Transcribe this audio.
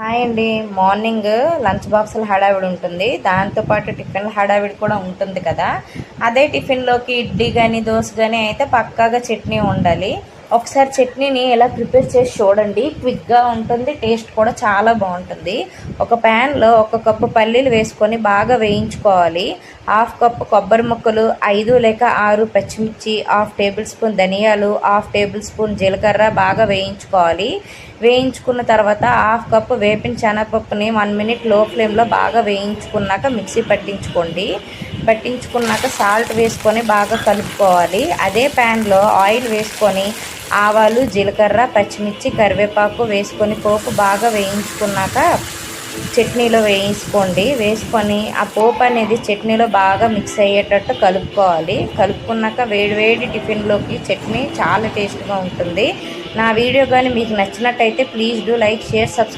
Hi అండి. Morning lunch బాక్సుల హడావిడి ఉంటుంది, దాంతోపాటు టిఫిన్ల హడావిడి కూడా ఉంటుంది కదా. అదే టిఫిన్లోకి ఇడ్లీ కానీ దోశ కానీ అయితే పక్కాగా చట్నీ ఉండాలి. ఒకసారి చట్నీని ఎలా ప్రిపేర్ చేసి చూడండి, క్విక్గా ఉంటుంది, టేస్ట్ కూడా చాలా బాగుంటుంది. ఒక ప్యాన్లో 1 కప్పు పల్లీలు వేసుకొని బాగా వేయించుకోవాలి. 1/2 కప్పు కొబ్బరి ముక్కలు, 5 లేక 6 పచ్చిమిర్చి, 1/2 టేబుల్ స్పూన్ ధనియాలు, 1/2 టేబుల్ స్పూన్ జీలకర్ర బాగా వేయించుకోవాలి. వేయించుకున్న తర్వాత 1/2 కప్పు వేపిన శనగపప్పుని 1 మినిట్ లో ఫ్లేమ్లో బాగా వేయించుకున్నాక మిక్సీ పట్టించుకున్నాక సాల్ట్ వేసుకొని బాగా కలుపుకోవాలి. అదే ప్యాన్లో ఆయిల్ వేసుకొని ఆవాలు, జీలకర్ర, పచ్చిమిర్చి, కరివేపాకు వేసుకొని పోపు బాగా వేయించుకున్నాక చట్నీలో వేసుకొని ఆ పోపు అనేది చట్నీలో బాగా మిక్స్ అయ్యేటట్టు కలుపుకోవాలి. కలుపుకున్నాక వేడి టిఫిన్లోకి చట్నీ చాలా టేస్ట్గా ఉంటుంది. నా వీడియో కానీ మీకు నచ్చినట్టయితే please do like, share, subscribe.